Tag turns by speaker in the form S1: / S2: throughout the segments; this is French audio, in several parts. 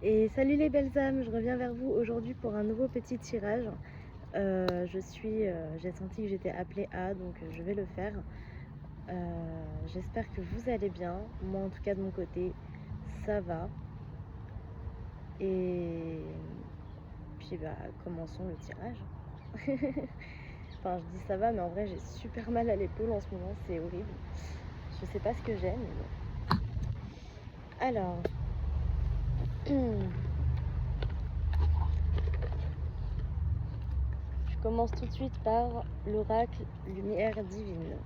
S1: Et salut les belles âmes, je reviens vers vous aujourd'hui pour un nouveau petit tirage. J'ai senti que j'étais appelée à, donc je vais le faire. J'espère que vous allez bien. Moi, en tout cas de mon côté, ça va. Et puis commençons le tirage. Enfin, je dis ça va, mais en vrai, j'ai super mal à l'épaule en ce moment, c'est horrible. Je sais pas ce que j'ai, mais bon. Alors. Je commence tout de suite par l'oracle lumière divine.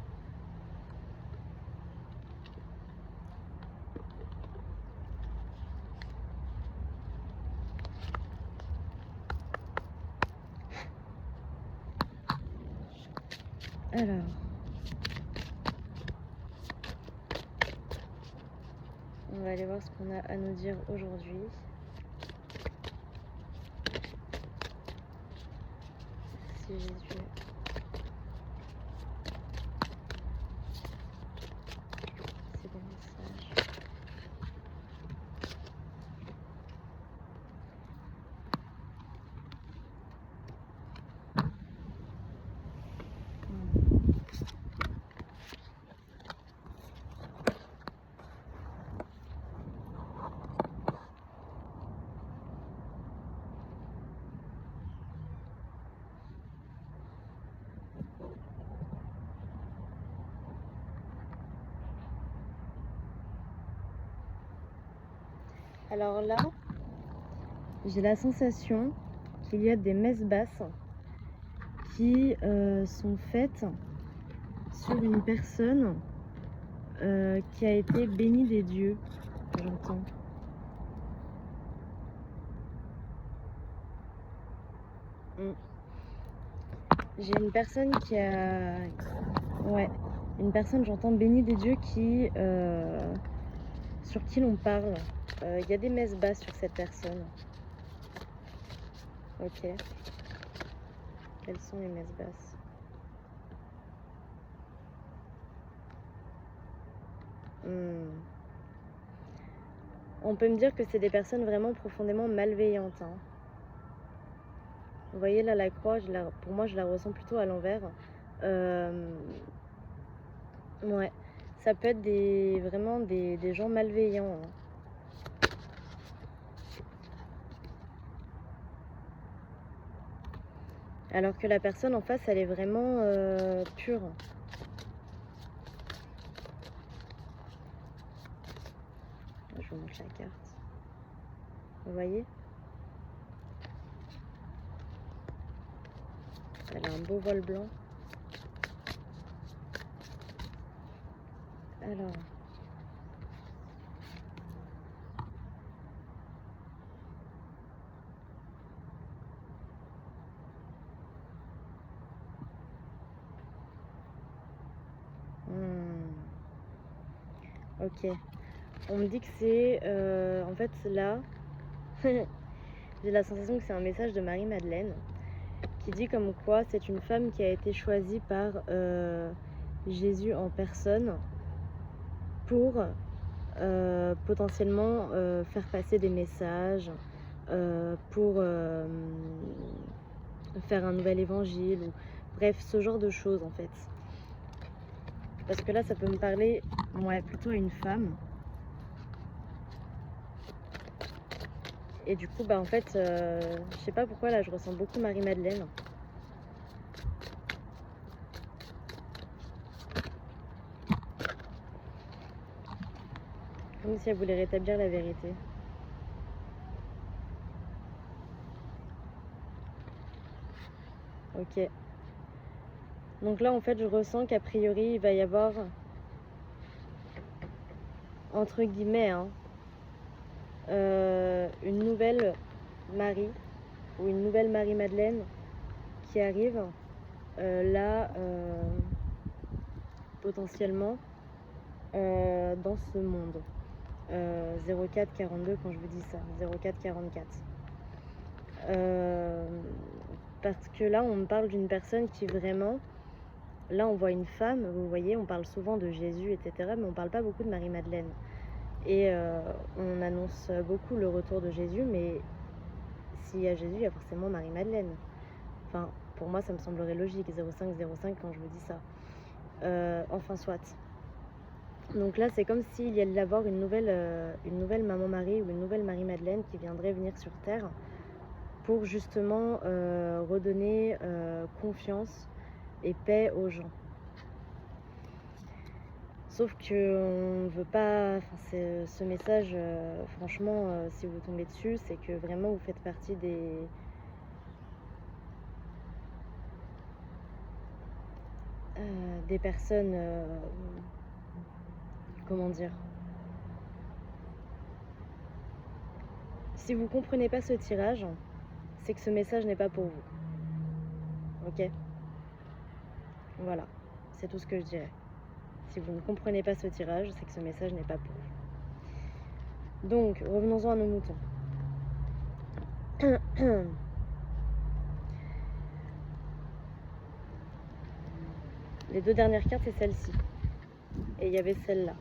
S1: Alors, on va aller voir ce qu'on a à nous dire aujourd'hui. Si Jésus. C'est des messages. Alors là, j'ai la sensation qu'il y a des messes basses qui sont faites sur une personne qui a été bénie des dieux, j'entends. J'ai une personne qui a... Ouais, une personne, j'entends, bénie des dieux qui... sur qui l'on parle. Il y a des messes basses sur cette personne. Ok. Quelles sont les messes basses? On peut me dire que c'est des personnes vraiment profondément malveillantes. Hein. Vous voyez là la croix, pour moi je la ressens plutôt à l'envers. Ouais, ça peut être vraiment des gens malveillants. Hein. Alors que la personne en face, elle est vraiment pure. Je vous montre la carte. Vous voyez? Elle a un beau voile blanc. Alors... Ok. On me dit que c'est... en fait, là... J'ai la sensation que c'est un message de Marie-Madeleine qui dit comme quoi c'est une femme qui a été choisie par Jésus en personne pour potentiellement faire passer des messages, pour faire un nouvel évangile, ou bref, ce genre de choses en fait. Parce que là, ça peut me parler, ouais, plutôt à une femme. Et du coup, en fait, je sais pas pourquoi, là, je ressens beaucoup Marie-Madeleine. Comme si elle voulait rétablir la vérité. Ok. Donc là, en fait, je ressens qu'a priori, il va y avoir, entre guillemets, hein, une nouvelle Marie, ou une nouvelle Marie-Madeleine qui arrive là, potentiellement, dans ce monde. 0442 quand je vous dis ça, 0444. Parce que là, on me parle d'une personne qui vraiment... Là, on voit une femme, vous voyez, on parle souvent de Jésus, etc. Mais on parle pas beaucoup de Marie-Madeleine. Et on annonce beaucoup le retour de Jésus, mais s'il y a Jésus, il y a forcément Marie-Madeleine. Enfin, pour moi, ça me semblerait logique, 0505 quand je vous dis ça. Enfin, soit. Donc là, c'est comme s'il y allait y avoir une nouvelle Maman Marie ou une nouvelle Marie-Madeleine qui viendrait venir sur Terre pour justement redonner confiance et paix aux gens. Sauf qu'on ne veut pas, enfin, ce message, franchement, si vous tombez dessus, c'est que vraiment vous faites partie des personnes, comment dire, si vous comprenez pas ce tirage, c'est que ce message n'est pas pour vous. Ok? Voilà, c'est tout ce que je dirais. Si vous ne comprenez pas ce tirage, c'est que ce message n'est pas pour vous. Donc, revenons-en à nos moutons. Les deux dernières cartes, c'est celle-ci. Et il y avait celle-là.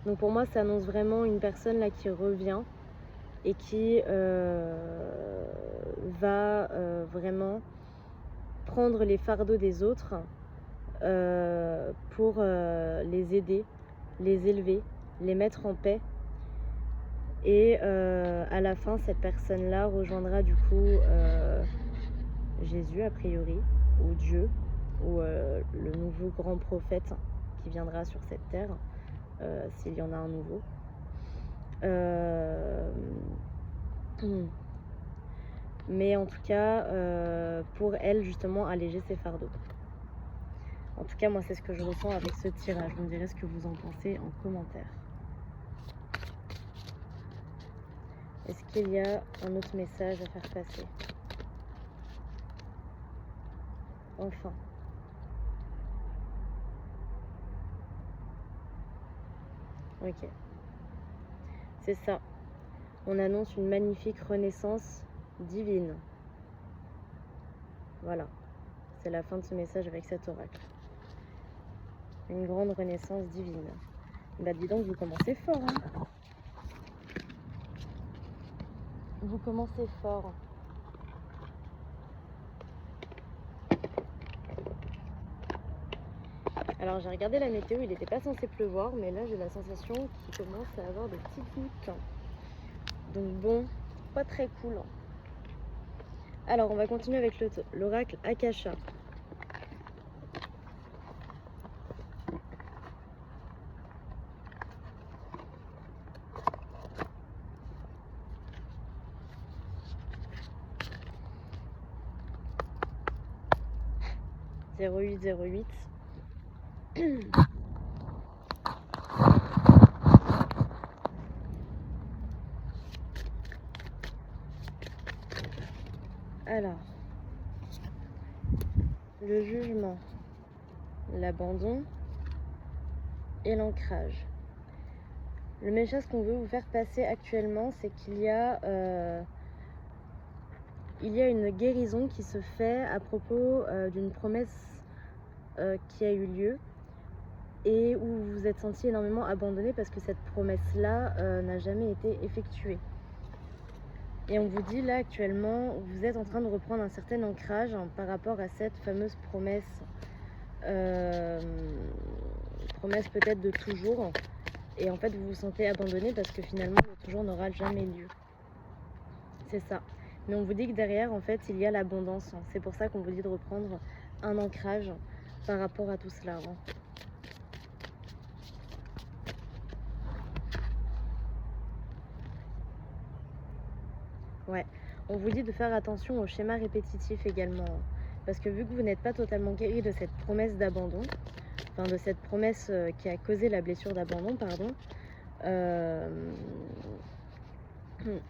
S1: Donc pour moi, ça annonce vraiment une personne là qui revient et qui va vraiment prendre les fardeaux des autres pour les aider, les élever, les mettre en paix. Et à la fin, cette personne-là rejoindra du coup Jésus a priori, ou Dieu, ou le nouveau grand prophète qui viendra sur cette terre, s'il y en a un nouveau. Mais en tout cas, pour elle, justement, alléger ses fardeaux. En tout cas, moi, c'est ce que je ressens avec ce tirage. Vous me direz ce que vous en pensez en commentaire. Est-ce qu'il y a un autre message à faire passer? Enfin. Ok. C'est ça. On annonce une magnifique renaissance divine. Voilà. C'est la fin de ce message avec cet oracle. Une grande renaissance divine. Bah dis donc, vous commencez fort, hein. Vous commencez fort. Alors j'ai regardé la météo, il n'était pas censé pleuvoir, mais là j'ai la sensation qu'il commence à avoir des petites gouttes. Donc bon, pas très cool. Alors on va continuer avec l'oracle Akasha. « 0808 » Alors, le jugement, l'abandon et l'ancrage. Le message qu'on veut vous faire passer actuellement, c'est qu'il y a une guérison qui se fait à propos d'une promesse qui a eu lieu et où vous vous êtes senti énormément abandonné parce que cette promesse-là n'a jamais été effectuée. Et on vous dit là actuellement, vous êtes en train de reprendre un certain ancrage par rapport à cette fameuse promesse, promesse peut-être de toujours. Et en fait, vous vous sentez abandonné parce que finalement, le toujours n'aura jamais lieu. C'est ça. Mais on vous dit que derrière, en fait, il y a l'abondance. C'est pour ça qu'on vous dit de reprendre un ancrage par rapport à tout cela. Ouais, on vous dit de faire attention aux schémas répétitifs également. Parce que vu que vous n'êtes pas totalement guéri de cette promesse d'abandon, enfin de cette promesse qui a causé la blessure d'abandon, pardon,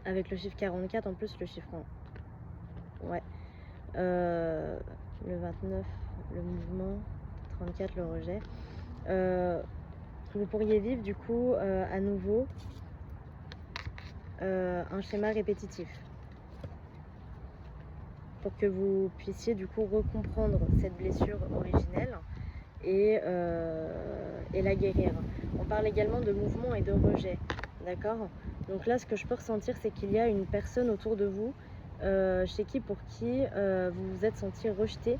S1: avec le chiffre 44 en plus, le chiffre ouais, le 29, le mouvement, 34, le rejet. Vous pourriez vivre du coup à nouveau un schéma répétitif pour que vous puissiez du coup recomprendre cette blessure originelle et la guérir. On parle également de mouvement et de rejet, d'accord? Donc là, ce que je peux ressentir, c'est qu'il y a une personne autour de vous pour qui vous vous êtes senti rejeté.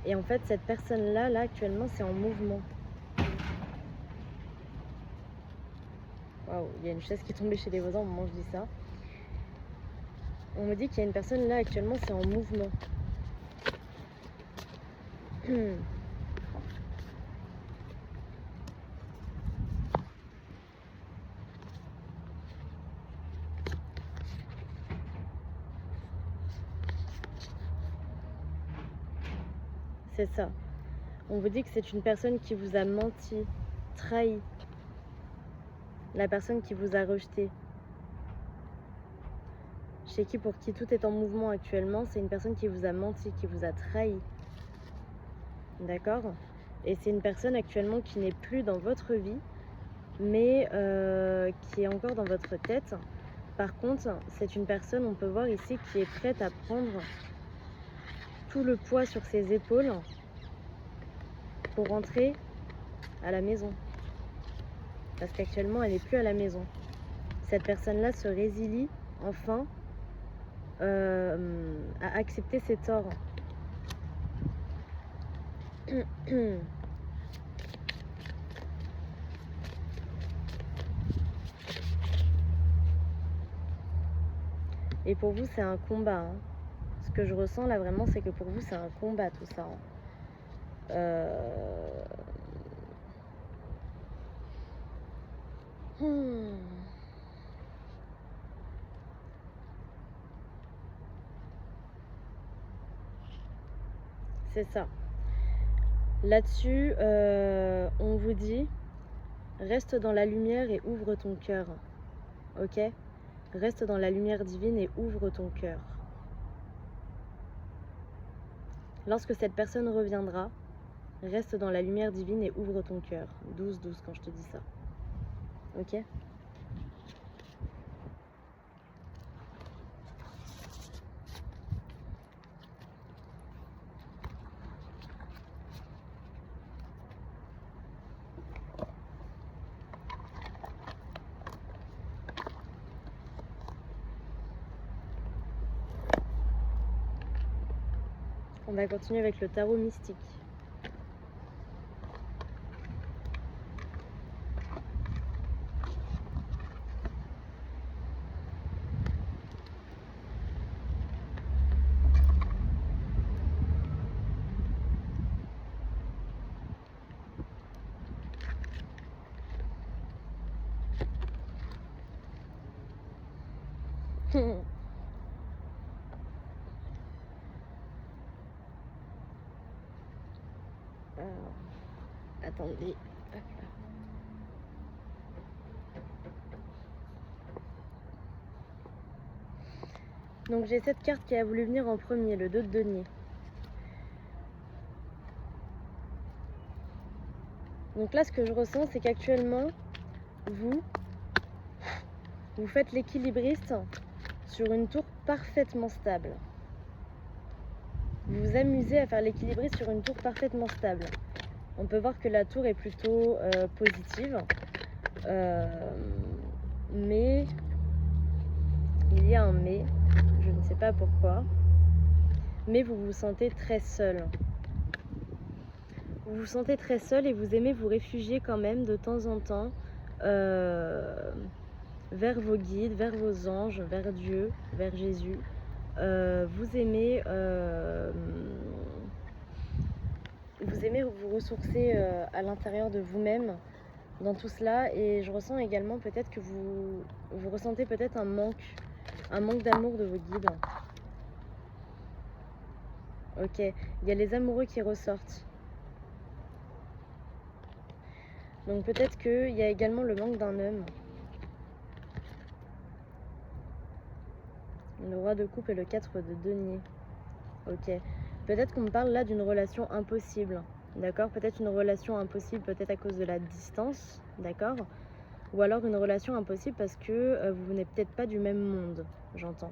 S1: Et en fait, cette personne-là, là, actuellement, c'est en mouvement. Waouh, il y a une chaise qui est tombée chez les voisins au moment où je dis ça. On me dit qu'il y a une personne là, actuellement, c'est en mouvement. C'est ça. On vous dit que c'est une personne qui vous a menti, trahi. La personne qui vous a rejeté. Pour qui tout est en mouvement actuellement, c'est une personne qui vous a menti, qui vous a trahi. D'accord? Et c'est une personne actuellement qui n'est plus dans votre vie, mais qui est encore dans votre tête. Par contre, c'est une personne, on peut voir ici, qui est prête à prendre tout le poids sur ses épaules pour rentrer à la maison. Parce qu'actuellement, elle n'est plus à la maison. Cette personne-là se résilie enfin à accepter ses torts. Et pour vous, c'est un combat. Hein. Ce que je ressens là vraiment, c'est que pour vous, c'est un combat tout ça. Hein. C'est ça. Là-dessus, on vous dit, reste dans la lumière et ouvre ton cœur. Ok? Reste dans la lumière divine et ouvre ton cœur. Lorsque cette personne reviendra, reste dans la lumière divine et ouvre ton cœur. 12-12 quand je te dis ça. Ok? On va continuer avec le tarot mystique. Attendez. Donc j'ai cette carte qui a voulu venir en premier, le 2 de denier. Donc là, ce que je ressens, c'est qu'actuellement, vous faites l'équilibriste sur une tour parfaitement stable. Vous vous amusez à faire l'équilibriste sur une tour parfaitement stable. On peut voir que la tour est plutôt positive. Mais, il y a un mais, je ne sais pas pourquoi. Mais vous vous sentez très seul. Vous vous sentez très seul et vous aimez vous réfugier quand même de temps en temps vers vos guides, vers vos anges, vers Dieu, vers Jésus. Vous aimez vous ressourcer à l'intérieur de vous-même dans tout cela, et je ressens également peut-être que vous ressentez peut-être un manque d'amour de vos guides. Ok, il y a les amoureux qui ressortent. Donc peut-être qu'il y a également le manque d'un homme. Le roi de coupe et le 4 de denier. Ok. Peut-être qu'on me parle là d'une relation impossible. D'accord? Peut-être une relation impossible, peut-être à cause de la distance. D'accord? Ou alors une relation impossible parce que vous venez peut-être pas du même monde, j'entends.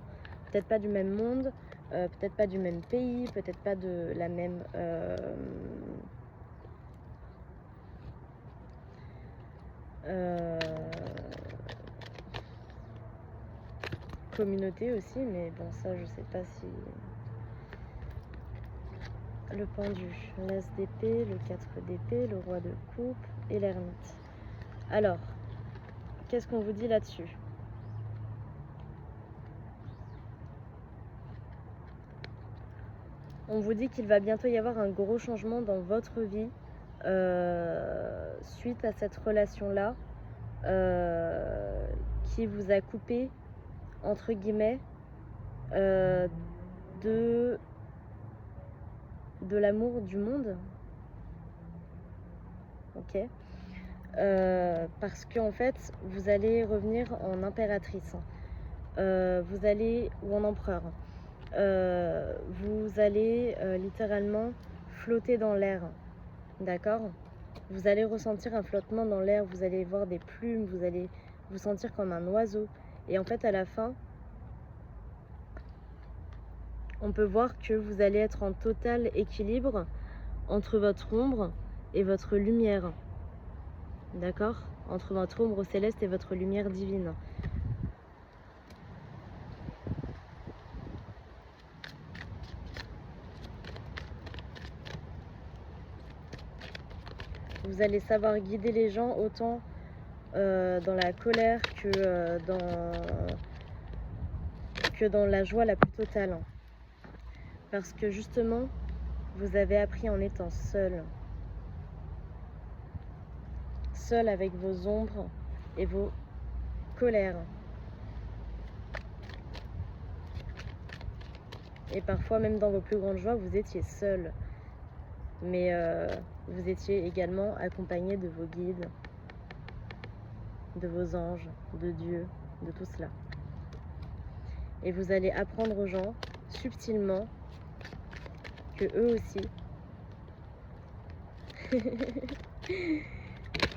S1: Peut-être pas du même monde, peut-être pas du même pays, peut-être pas de la même... Communauté aussi, mais bon, ça, je sais pas si... Le pendu, l'as d'épée, le 4 d'épée, le roi de coupe et l'ermite. Alors, qu'est-ce qu'on vous dit là-dessus? On vous dit qu'il va bientôt y avoir un gros changement dans votre vie suite à cette relation-là qui vous a coupé, entre guillemets, de l'amour du monde. Ok. Parce qu'en fait, vous allez revenir en impératrice. Vous allez, ou en empereur. Vous allez littéralement flotter dans l'air. D'accord? Vous allez ressentir un flottement dans l'air, vous allez voir des plumes, vous allez vous sentir comme un oiseau. Et en fait, à la fin, on peut voir que vous allez être en total équilibre entre votre ombre et votre lumière. D'accord? Entre votre ombre céleste et votre lumière divine. Vous allez savoir guider les gens autant dans la colère que dans la joie la plus totale. Parce que justement, vous avez appris en étant seul. Seul avec vos ombres et vos colères. Et parfois, même dans vos plus grandes joies, vous étiez seul. Mais vous étiez également accompagné de vos guides, de vos anges, de Dieu, de tout cela. Et vous allez apprendre aux gens, subtilement, que eux aussi,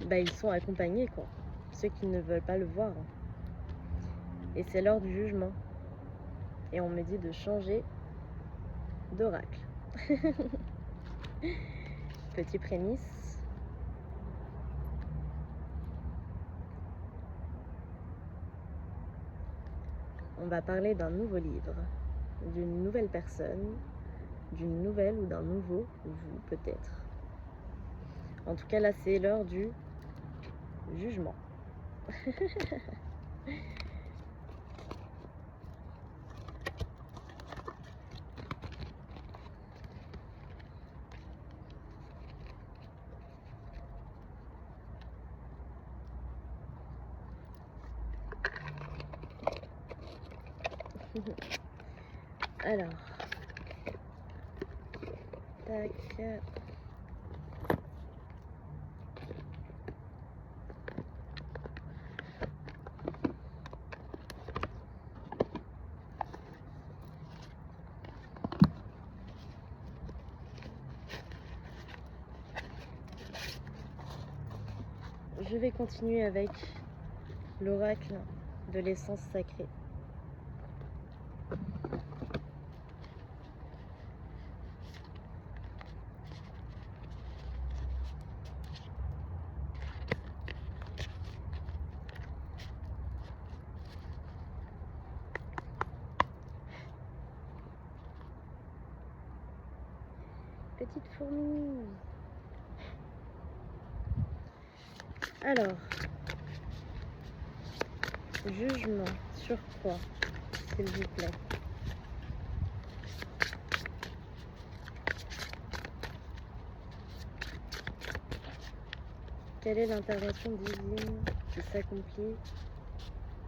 S1: bah, ils sont accompagnés, quoi. Ceux qui ne veulent pas le voir. Et c'est l'heure du jugement. Et on me dit de changer d'oracle. Petit prémisse. On va parler d'un nouveau livre, d'une nouvelle personne, d'une nouvelle ou d'un nouveau vous peut-être. En tout cas là c'est l'heure du jugement. Alors, tac. Je vais continuer avec l'oracle de l'essence sacrée. Petite fourmi. Alors, jugement sur quoi, s'il vous plaît? Quelle est l'intervention divine qui s'accomplit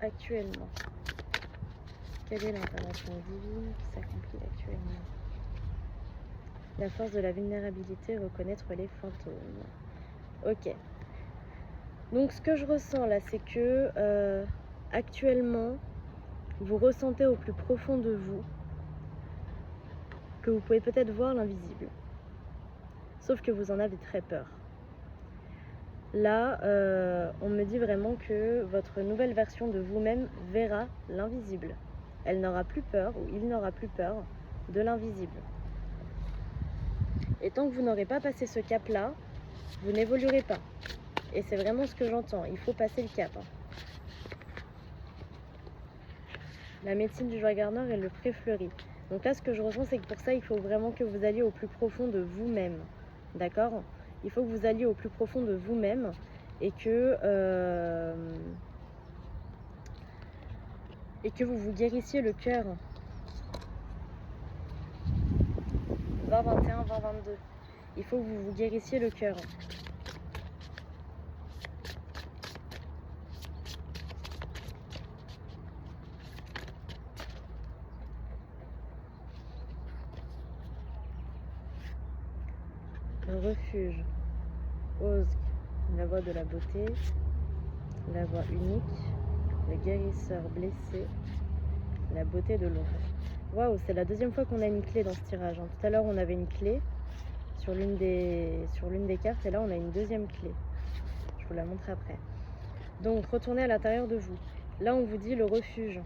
S1: actuellement? Quelle est l'intervention divine qui s'accomplit actuellement? La force de la vulnérabilité, reconnaître les fantômes. Ok. Donc ce que je ressens là, c'est que actuellement, vous ressentez au plus profond de vous que vous pouvez peut-être voir l'invisible. Sauf que vous en avez très peur. Là, on me dit vraiment que votre nouvelle version de vous-même verra l'invisible. Elle n'aura plus peur, ou il n'aura plus peur de l'invisible. Et tant que vous n'aurez pas passé ce cap-là, vous n'évoluerez pas. Et c'est vraiment ce que j'entends. Il faut passer le cap. Hein. La médecine du joie Gardner et le pré fleuri. Donc là, ce que je ressens, c'est que pour ça, il faut vraiment que vous alliez au plus profond de vous-même. D'accord? Il faut que vous alliez au plus profond de vous-même et que vous vous guérissiez le cœur. 20-21, 20-22. Il faut que vous vous guérissiez le cœur. Le refuge. Ose, la voix de la beauté. La voix unique. Le guérisseur blessé. La beauté de l'ombre. Waouh, c'est la deuxième fois qu'on a une clé dans ce tirage. Hein. Tout à l'heure, on avait une clé sur l'une des cartes et là, on a une deuxième clé. Je vous la montre après. Donc, retournez à l'intérieur de vous. Là, on vous dit le refuge.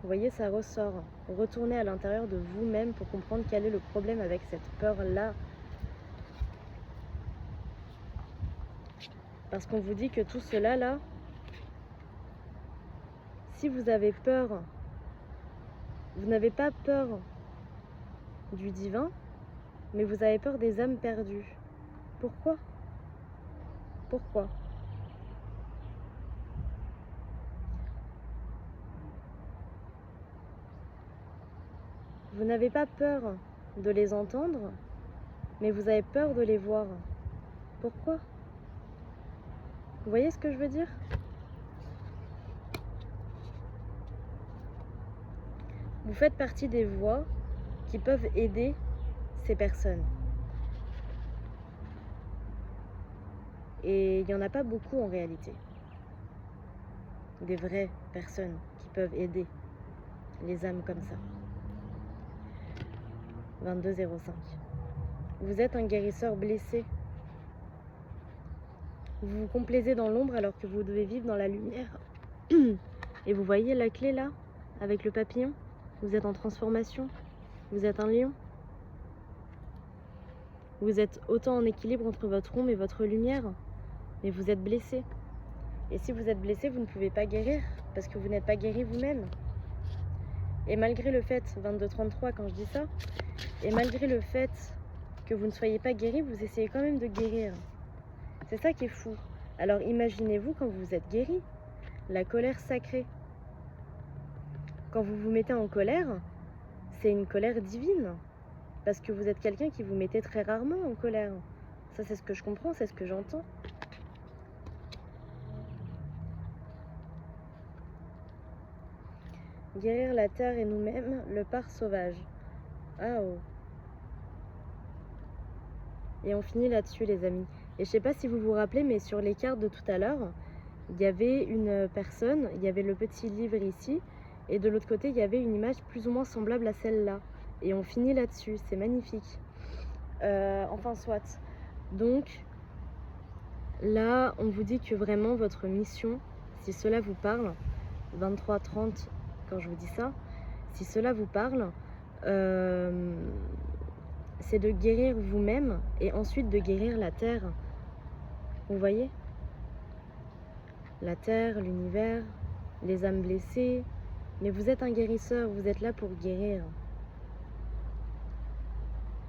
S1: Vous voyez, ça ressort. Retournez à l'intérieur de vous-même pour comprendre quel est le problème avec cette peur-là. Parce qu'on vous dit que tout cela, là, si vous avez peur, vous n'avez pas peur du divin, mais vous avez peur des âmes perdues. Pourquoi? Pourquoi? Vous n'avez pas peur de les entendre, mais vous avez peur de les voir. Pourquoi? Vous voyez ce que je veux dire? Vous faites partie des voix qui peuvent aider ces personnes. Et il n'y en a pas beaucoup en réalité. Des vraies personnes qui peuvent aider les âmes comme ça. 22-05. Vous êtes un guérisseur blessé. Vous vous complaisez dans l'ombre alors que vous devez vivre dans la lumière. Et vous voyez la clé là, avec le papillon? Vous êtes en transformation. Vous êtes un lion. Vous êtes autant en équilibre entre votre ombre et votre lumière. Mais vous êtes blessé. Et si vous êtes blessé, vous ne pouvez pas guérir parce que vous n'êtes pas guéri vous-même. Et malgré le fait, 22-33 quand je dis ça, et malgré le fait que vous ne soyez pas guéri, vous essayez quand même de guérir. C'est ça qui est fou. Alors imaginez-vous quand vous êtes guéri, la colère sacrée. Quand vous vous mettez en colère, c'est une colère divine. Parce que vous êtes quelqu'un qui vous mettez très rarement en colère. Ça, c'est ce que je comprends, c'est ce que j'entends. Guérir la terre et nous-mêmes, le parc sauvage. Ah oh. Et on finit là-dessus, les amis. Et je sais pas si vous vous rappelez, mais sur les cartes de tout à l'heure, il y avait une personne, il y avait le petit livre ici, et de l'autre côté, il y avait une image plus ou moins semblable à celle-là. Et on finit là-dessus, c'est magnifique. Enfin, soit. Donc, là, on vous dit que vraiment, votre mission, si cela vous parle, 23-30, quand je vous dis ça, si cela vous parle, c'est de guérir vous-même et ensuite de guérir la terre. Vous voyez? La terre, l'univers, les âmes blessées. Mais vous êtes un guérisseur, vous êtes là pour guérir.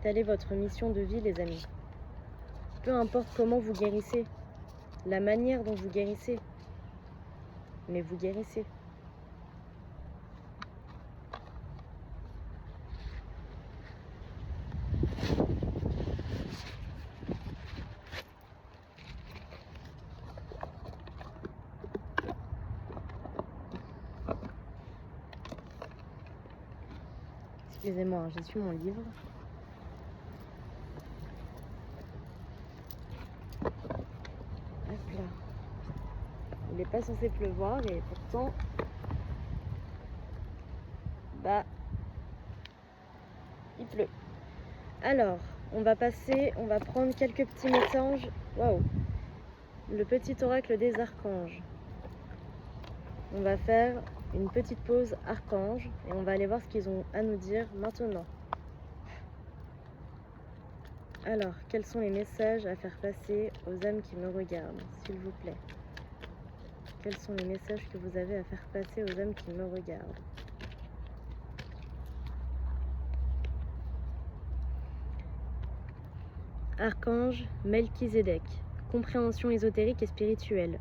S1: Telle est votre mission de vie, les amis. Peu importe comment vous guérissez, la manière dont vous guérissez, mais vous guérissez. Excusez-moi, j'ai su mon livre. Hop là. Il n'est pas censé pleuvoir et pourtant, bah, il pleut. Alors, on va prendre quelques petits messages. Waouh! Le petit oracle des archanges. On va faire une petite pause archange et on va aller voir ce qu'ils ont à nous dire maintenant. Alors, quels sont les messages à faire passer aux âmes qui me regardent, s'il vous plaît? Quels sont les messages que vous avez à faire passer aux âmes qui me regardent? Archange Melchizedek, compréhension ésotérique et spirituelle.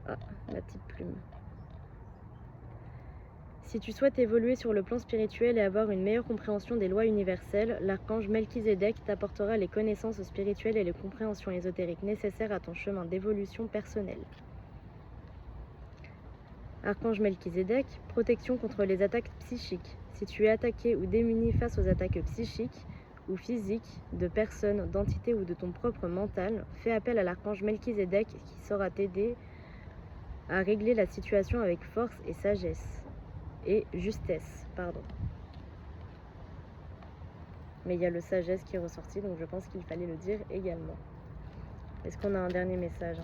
S1: Ah, ma petite plume. Si tu souhaites évoluer sur le plan spirituel et avoir une meilleure compréhension des lois universelles, l'archange Melchizedek t'apportera les connaissances spirituelles et les compréhensions ésotériques nécessaires à ton chemin d'évolution personnelle. Archange Melchizedek, protection contre les attaques psychiques. Si tu es attaqué ou démuni face aux attaques psychiques ou physiques de personnes, d'entités ou de ton propre mental, fais appel à l'archange Melchizedek qui saura t'aider à régler la situation avec force et sagesse. Et justesse, pardon. Mais il y a le sagesse qui est ressorti, donc je pense qu'il fallait le dire également. Est-ce qu'on a un dernier message?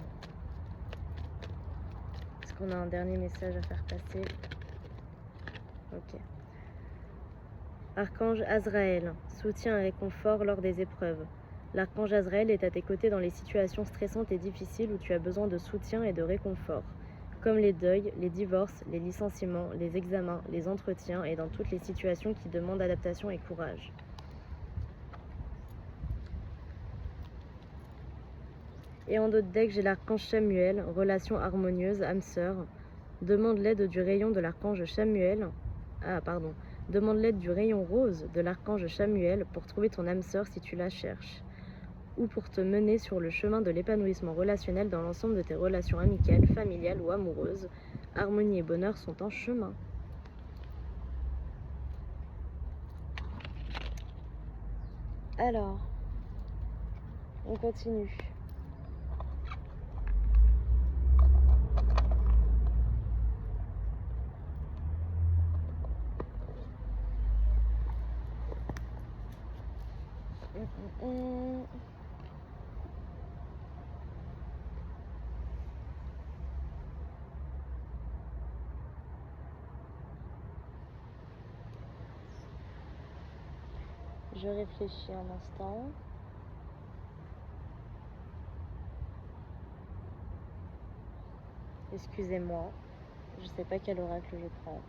S1: Est-ce qu'on a un dernier message à faire passer? Ok. Archange Azraël, soutien et réconfort lors des épreuves. L'archange Azraël est à tes côtés dans les situations stressantes et difficiles où tu as besoin de soutien et de réconfort, comme les deuils, les divorces, les licenciements, les examens, les entretiens et dans toutes les situations qui demandent adaptation et courage. Et en d'autres decks, j'ai l'archange Chamuel, relation harmonieuse, âme sœur. Demande l'aide du rayon de l'archange Chamuel. Demande l'aide du rayon rose de l'archange Chamuel pour trouver ton âme sœur si tu la cherches, ou pour te mener sur le chemin de l'épanouissement relationnel dans l'ensemble de tes relations amicales, familiales ou amoureuses. Harmonie et bonheur sont en chemin. Alors, on continue. Je réfléchis un instant. Excusez-moi, je sais pas quel oracle je prends.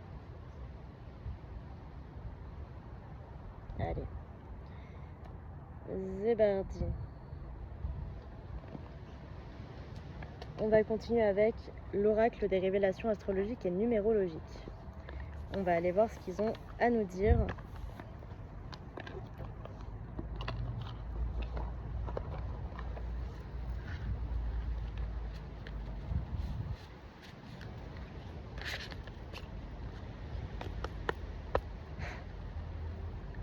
S1: Allez. Zébardi. On va continuer avec l'oracle des révélations astrologiques et numérologiques. On va aller voir ce qu'ils ont à nous dire.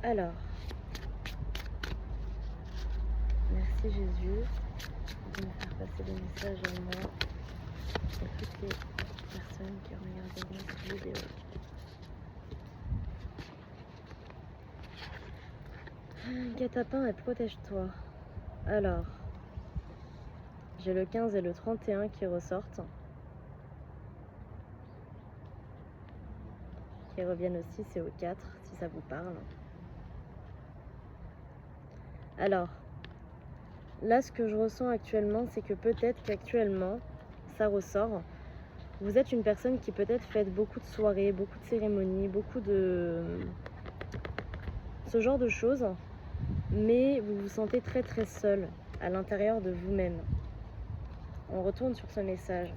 S1: Alors, merci Jésus de me faire passer des messages à moi et toutes les personnes qui regarderont cette vidéo. Catapin et protège-toi. Alors, j'ai le 15 et le 31 qui ressortent. Qui reviennent aussi, c'est au 4 si ça vous parle. Alors, là ce que je ressens actuellement, c'est que peut-être qu'actuellement, ça ressort, vous êtes une personne qui peut-être fête beaucoup de soirées, beaucoup de cérémonies, beaucoup de ce genre de choses, mais vous vous sentez très très seul à l'intérieur de vous-même. On retourne sur ce message.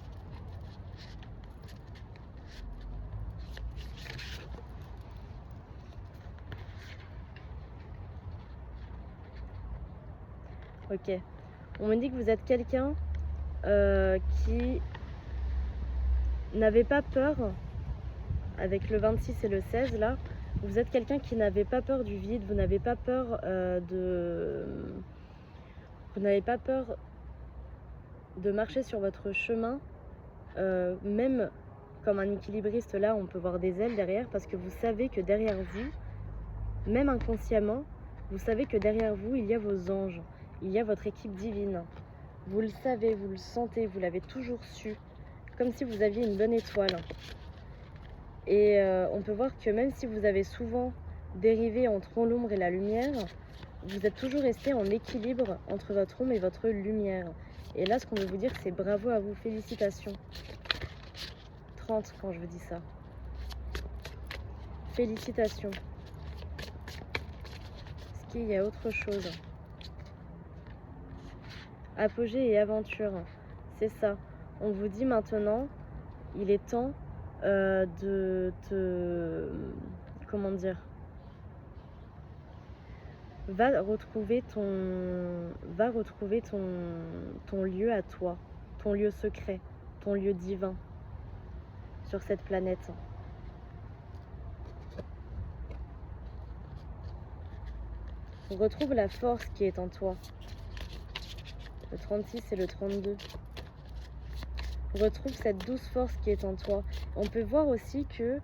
S1: Ok. On me dit que vous êtes quelqu'un qui n'avait pas peur, avec le 26 et le 16 là, vous êtes quelqu'un qui n'avait pas peur du vide, vous n'avez pas peur Vous n'avez pas peur de marcher sur votre chemin, même comme un équilibriste là, on peut voir des ailes derrière, parce que vous savez que derrière vous, même inconsciemment, vous savez que derrière vous, il y a vos anges, il y a votre équipe divine. Vous le savez, vous le sentez, vous l'avez toujours su, comme si vous aviez une bonne étoile. Et on peut voir que même si vous avez souvent dérivé entre l'ombre et la lumière, vous êtes toujours resté en équilibre entre votre ombre et votre lumière. Et là, ce qu'on veut vous dire, c'est bravo à vous, félicitations. 30 quand je vous dis ça. Félicitations. Est-ce qu'il y a autre chose? Apogée et aventure, c'est ça. On vous dit maintenant, il est temps de te... Comment dire? Va retrouver ton lieu à toi, ton lieu secret, ton lieu divin sur cette planète. Retrouve la force qui est en toi. Le 36 et le 32. Retrouve cette douce force qui est en toi. On peut voir aussi que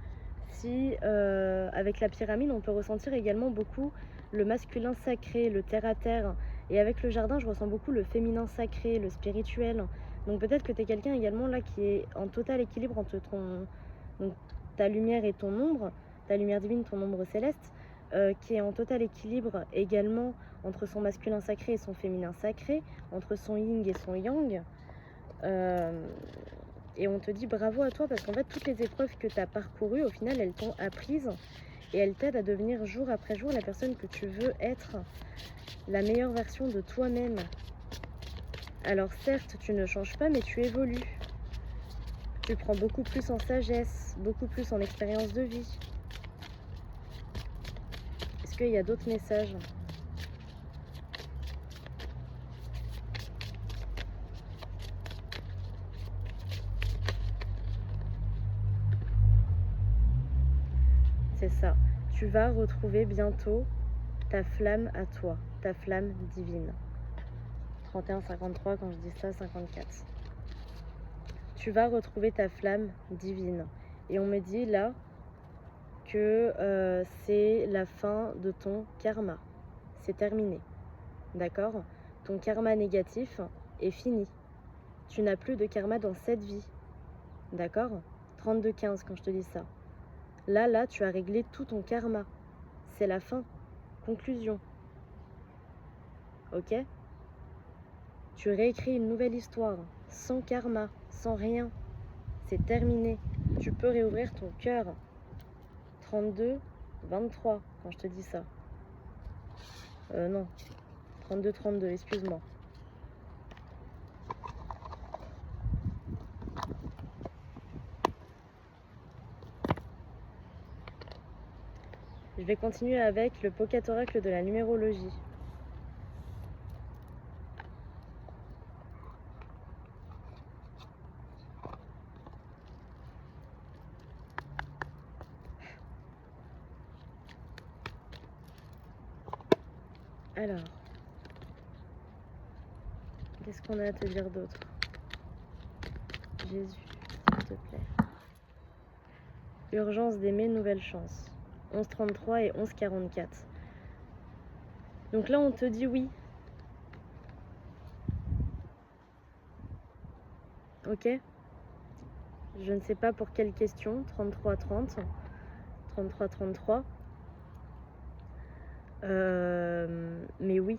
S1: si, avec la pyramide, on peut ressentir également beaucoup le masculin sacré, le terre-à-terre. Et avec le jardin, je ressens beaucoup le féminin sacré, le spirituel. Donc peut-être que tu es quelqu'un également là qui est en total équilibre entre donc, ta lumière et ton ombre, ta lumière divine, ton ombre céleste, qui est en total équilibre également entre son masculin sacré et son féminin sacré, entre son yin et son yang. Et on te dit bravo à toi parce qu'en fait toutes les épreuves que tu as parcourues au final elles t'ont apprises et elles t'aident à devenir jour après jour la personne que tu veux être, la meilleure version de toi-même. Alors certes tu ne changes pas mais tu évolues, tu prends beaucoup plus en sagesse, beaucoup plus en expérience de vie. Est-ce qu'il y a d'autres messages? C'est ça. Tu vas retrouver bientôt ta flamme à toi, ta flamme divine. 31, 53, quand je dis ça, 54. Tu vas retrouver ta flamme divine. Et on me dit là que c'est la fin de ton karma. C'est terminé. D'accord? Ton karma négatif est fini. Tu n'as plus de karma dans cette vie. D'accord? 32, 15 quand je te dis ça. Là, tu as réglé tout ton karma. C'est la fin. Conclusion. Ok? Tu réécris une nouvelle histoire. Sans karma, sans rien. C'est terminé. Tu peux réouvrir ton cœur. 32, 23 quand je te dis ça. Non. 32, 32, excuse-moi. Je vais continuer avec le Pocket Oracle de la numérologie. Alors, qu'est-ce qu'on a à te dire d'autre? Jésus, s'il te plaît. Urgence d'aimer, nouvelle chance. 11,33 et 11,44. Donc là, on te dit oui. Ok? Je ne sais pas pour quelle question. 33, 30. 33, 33. Mais oui.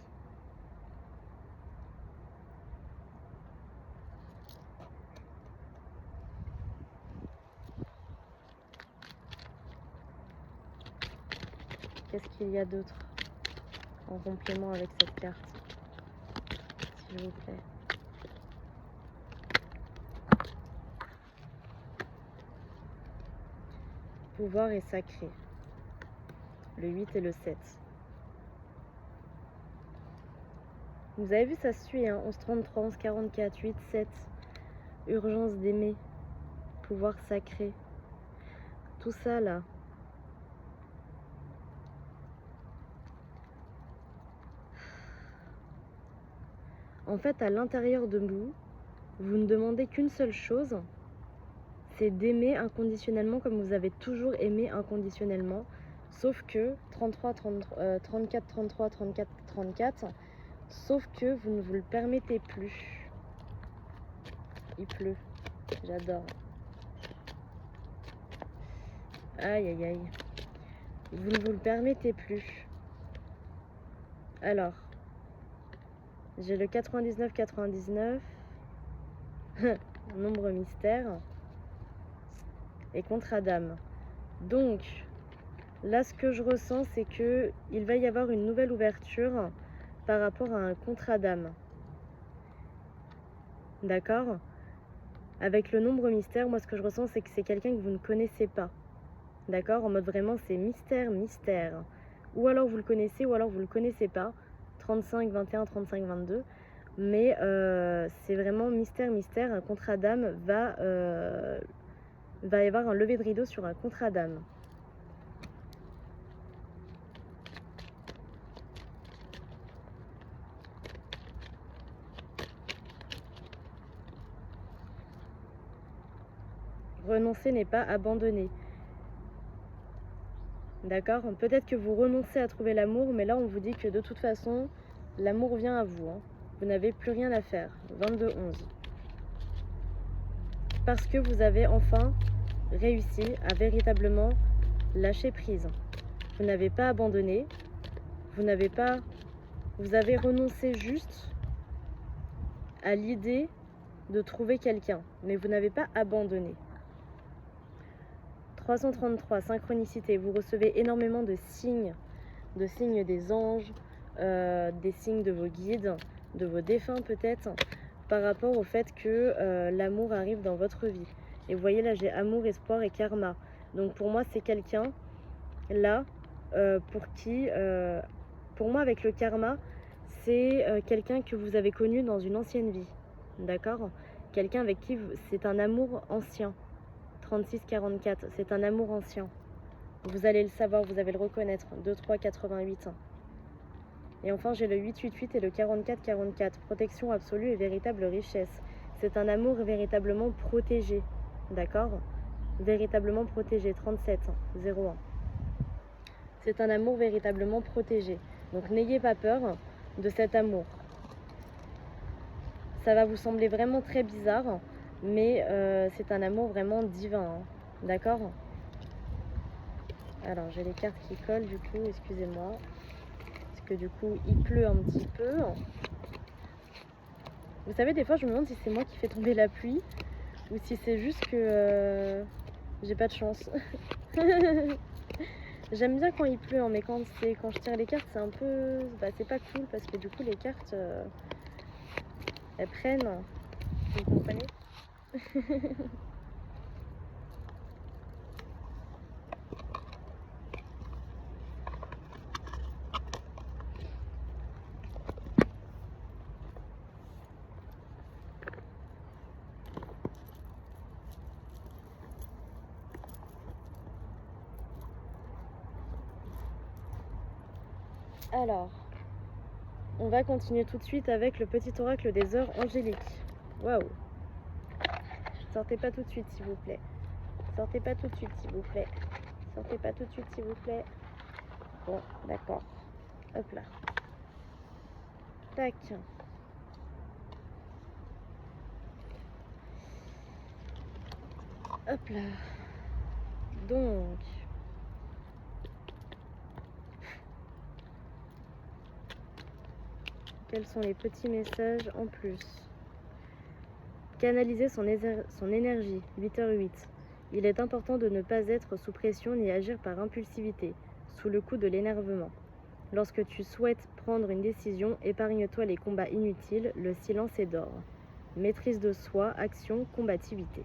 S1: Qu'est-ce qu'il y a d'autre en complément avec cette carte, s'il vous plaît? Pouvoir est sacré. Le 8 et le 7. Vous avez vu, ça suit, hein? 11,33, 11,44, 8, 7. Urgence d'aimer. Pouvoir sacré. Tout ça, là. En fait, à l'intérieur de vous, vous ne demandez qu'une seule chose, c'est d'aimer inconditionnellement comme vous avez toujours aimé inconditionnellement. Sauf que 33, 34, 33, 34, 34, sauf que vous ne vous le permettez plus. Il pleut, j'adore. Aïe, aïe, aïe. Vous ne vous le permettez plus. Alors, j'ai le 99-99, nombre mystère, et contrat d'âme. Donc, là, ce que je ressens, c'est que il va y avoir une nouvelle ouverture par rapport à un contrat d'âme. D'accord? Avec le nombre mystère, moi, ce que je ressens, c'est que c'est quelqu'un que vous ne connaissez pas. D'accord? En mode vraiment, c'est mystère, mystère. Ou alors vous le connaissez, ou alors vous le connaissez pas. 35, 21, 35, 22. Mais c'est vraiment mystère, mystère. Un contrat d'âme va y avoir un lever de rideau sur un contrat d'âme. Renoncer n'est pas abandonner. D'accord? Peut-être que vous renoncez à trouver l'amour, mais là on vous dit que de toute façon, l'amour vient à vous. Hein. Vous n'avez plus rien à faire. 22-11. Parce que vous avez enfin réussi à véritablement lâcher prise. Vous n'avez pas abandonné. Vous avez renoncé juste à l'idée de trouver quelqu'un, mais vous n'avez pas abandonné. 333, synchronicité, vous recevez énormément de signes des anges, des signes de vos guides, de vos défunts peut-être, par rapport au fait que l'amour arrive dans votre vie. Et vous voyez là, j'ai amour, espoir et karma. Donc pour moi, c'est quelqu'un là pour moi avec le karma, c'est quelqu'un que vous avez connu dans une ancienne vie. D'accord? Quelqu'un avec qui c'est un amour ancien. 36-44, c'est un amour ancien. Vous allez le savoir, vous allez le reconnaître. 2-3-88. Et enfin, j'ai le 8-8-8 et le 44-44. Protection absolue et véritable richesse. C'est un amour véritablement protégé. D'accord? Véritablement protégé. 37-01. C'est un amour véritablement protégé. Donc n'ayez pas peur de cet amour. Ça va vous sembler vraiment très bizarre, mais c'est un amour vraiment divin. Hein. D'accord? Alors j'ai les cartes qui collent du coup, excusez-moi. Parce que du coup il pleut un petit peu. Vous savez, des fois je me demande si c'est moi qui fais tomber la pluie ou si c'est juste que j'ai pas de chance. J'aime bien quand il pleut, hein, mais quand je tire les cartes, c'est un peu... Bah, c'est pas cool parce que du coup les cartes, elles prennent. Vous comprenez? Alors, on va continuer tout de suite avec le petit oracle des heures angéliques. Waouh! Sortez pas tout de suite, s'il vous plaît. Sortez pas tout de suite, s'il vous plaît. Sortez pas tout de suite, s'il vous plaît. Bon, d'accord. Hop là. Tac. Hop là. Donc... Quels sont les petits messages en plus? Canaliser son énergie, 8h08. Il est important de ne pas être sous pression ni agir par impulsivité, sous le coup de l'énervement. Lorsque tu souhaites prendre une décision, épargne-toi les combats inutiles, le silence est d'or. Maîtrise de soi, action, combativité.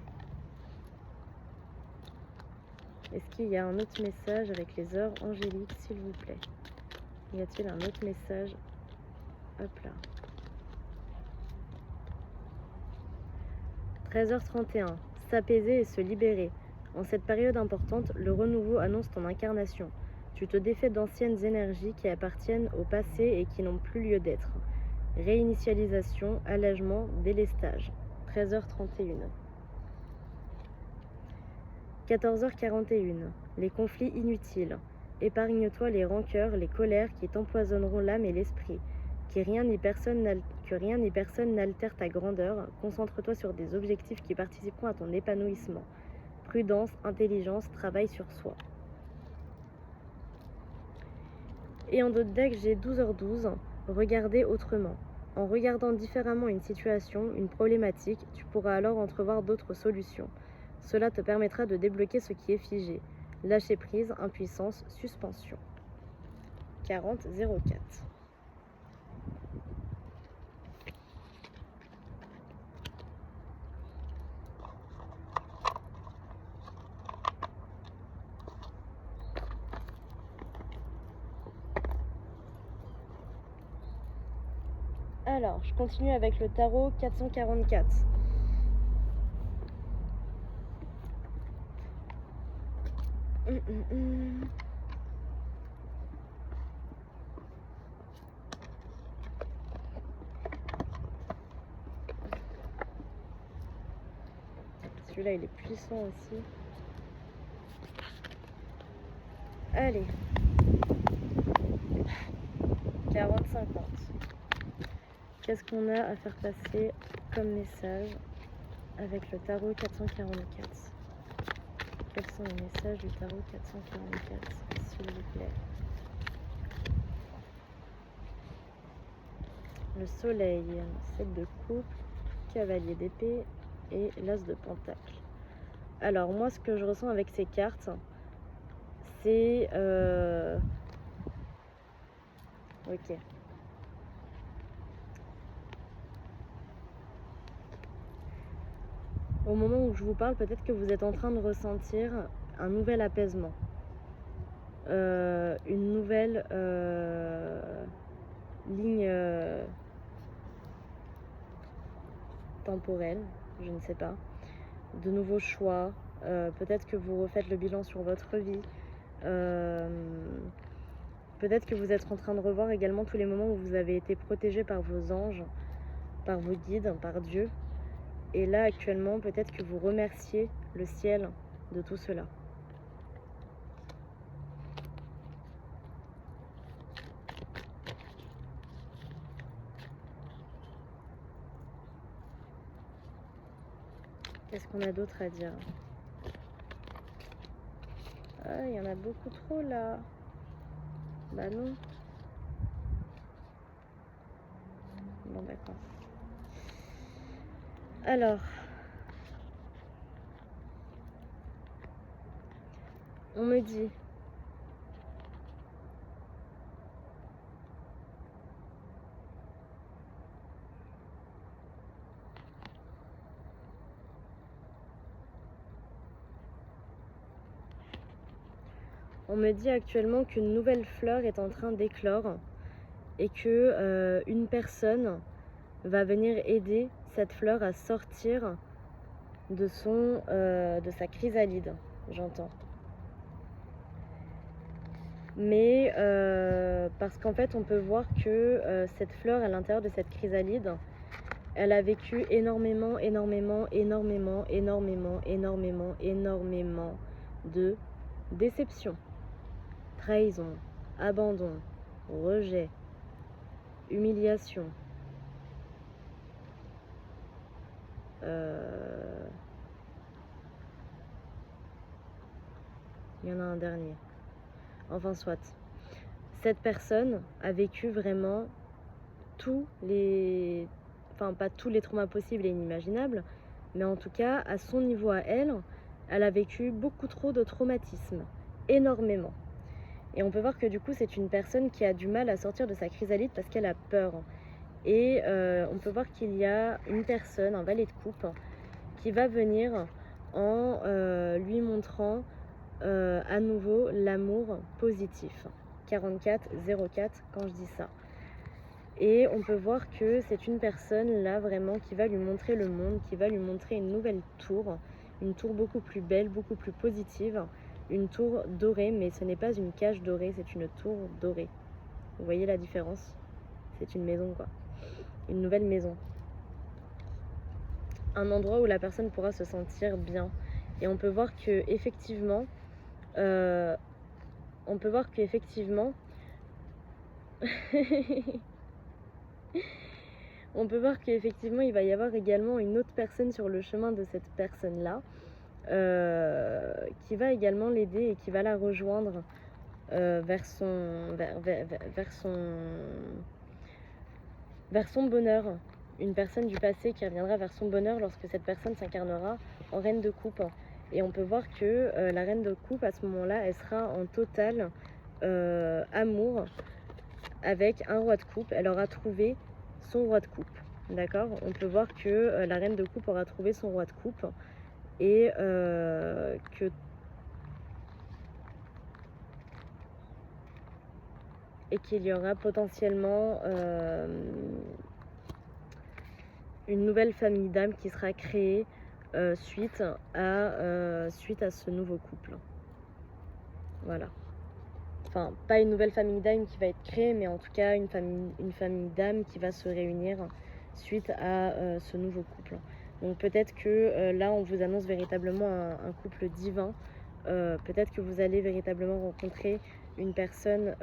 S1: Est-ce qu'il y a un autre message avec les heures angéliques, s'il vous plaît? Y a-t-il un autre message? Hop là. 13h31. S'apaiser et se libérer. En cette période importante, le renouveau annonce ton incarnation. Tu te défais d'anciennes énergies qui appartiennent au passé et qui n'ont plus lieu d'être. Réinitialisation, allègement, délestage. 13h31. 14h41. Les conflits inutiles. Épargne-toi les rancœurs, les colères qui t'empoisonneront l'âme et l'esprit. Que rien ni personne n'altère ta grandeur. Concentre-toi sur des objectifs qui participeront à ton épanouissement. Prudence, intelligence, travail sur soi. Et en d'autres decks, j'ai 12h12. regarder autrement. En regardant différemment une situation, une problématique, tu pourras alors entrevoir d'autres solutions. Cela te permettra de débloquer ce qui est figé. Lâcher prise, impuissance, suspension. 40-04. Alors, je continue avec le tarot 444. Celui-là, il est puissant aussi. Allez. 40-50. Qu'est-ce qu'on a à faire passer comme message avec le tarot 444? Quels sont les messages du tarot 444, s'il vous plaît? Le soleil, 7 de coupe, cavalier d'épée et l'as de pentacle. Alors moi, ce que je ressens avec ces cartes, c'est... Ok. Au moment où je vous parle, peut-être que vous êtes en train de ressentir un nouvel apaisement. Une nouvelle ligne temporelle, je ne sais pas. De nouveaux choix. Peut-être que vous refaites le bilan sur votre vie. Peut-être que vous êtes en train de revoir également tous les moments où vous avez été protégé par vos anges, par vos guides, par Dieu. Et là, actuellement, peut-être que vous remerciez le ciel de tout cela. Qu'est-ce qu'on a d'autre à dire? Ah, il y en a beaucoup trop là. Bah non. Bon, d'accord. Alors, on me dit... On me dit actuellement qu'une nouvelle fleur est en train d'éclore et que une personne va venir aider cette fleur à sortir de sa chrysalide, j'entends. Mais parce qu'en fait, on peut voir que cette fleur, à l'intérieur de cette chrysalide, elle a vécu énormément de déception, trahison, abandon, rejet, humiliation. Il y en a un dernier. Enfin, soit. Cette personne a vécu vraiment tous les... Enfin, pas tous les traumas possibles et inimaginables, mais en tout cas, à son niveau à elle, elle a vécu beaucoup trop de traumatismes. Énormément. Et on peut voir que du coup, c'est une personne qui a du mal à sortir de sa chrysalide parce qu'elle a peur. Et on peut voir qu'il y a une personne, un valet de coupe, qui va venir en lui montrant à nouveau l'amour positif. 44-04 quand je dis ça. Et on peut voir que c'est une personne là vraiment qui va lui montrer le monde, qui va lui montrer une nouvelle tour, une tour beaucoup plus belle, beaucoup plus positive, une tour dorée, mais ce n'est pas une cage dorée, c'est une tour dorée. Vous voyez la différence? C'est une maison quoi, une nouvelle maison. Un endroit où la personne pourra se sentir bien. Et on peut voir que effectivement, on peut voir qu'effectivement, on peut voir qu'effectivement, il va y avoir également une autre personne sur le chemin de cette personne-là, qui va également l'aider et qui va la rejoindre vers son vers son bonheur. Une personne du passé qui reviendra vers son bonheur lorsque cette personne s'incarnera en reine de coupe. Et on peut voir que la reine de coupe, à ce moment-là, elle sera en total amour avec un roi de coupe. Elle aura trouvé son roi de coupe. D'accord? On peut voir que la reine de coupe aura trouvé son roi de coupe et qu'il y aura potentiellement une nouvelle famille d'âmes qui sera créée suite à ce nouveau couple. Voilà. Enfin, pas une nouvelle famille d'âmes qui va être créée, mais en tout cas une famille d'âmes qui va se réunir suite à ce nouveau couple. Donc peut-être que là, on vous annonce véritablement un couple divin. Peut-être que vous allez véritablement rencontrer une personne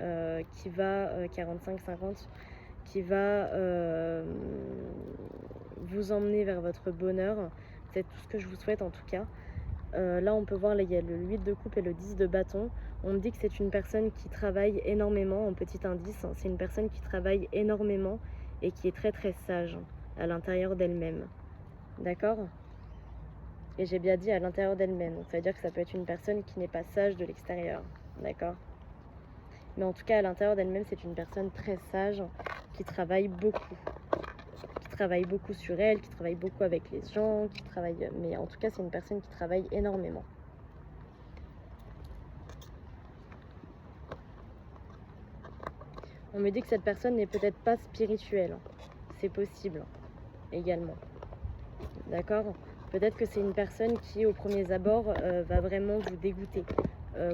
S1: qui va 45-50, qui va vous emmener vers votre bonheur. C'est tout ce que je vous souhaite en tout cas. Là on peut voir, là, il y a le 8 de coupe et le 10 de bâton. On me dit que c'est une personne qui travaille énormément. En petit indice, c'est une personne qui travaille énormément et qui est très très sage à l'intérieur d'elle-même. D'accord? Et j'ai bien dit à l'intérieur d'elle-même. Donc ça veut dire que ça peut être une personne qui n'est pas sage de l'extérieur. D'accord? Mais en tout cas, à l'intérieur d'elle-même, c'est une personne très sage qui travaille beaucoup. Qui travaille beaucoup sur elle, qui travaille beaucoup avec les gens, qui travaille... Mais en tout cas, c'est une personne qui travaille énormément. On me dit que cette personne n'est peut-être pas spirituelle. C'est possible également. D'accord? Peut-être que c'est une personne qui, au premier abord, va vraiment vous dégoûter.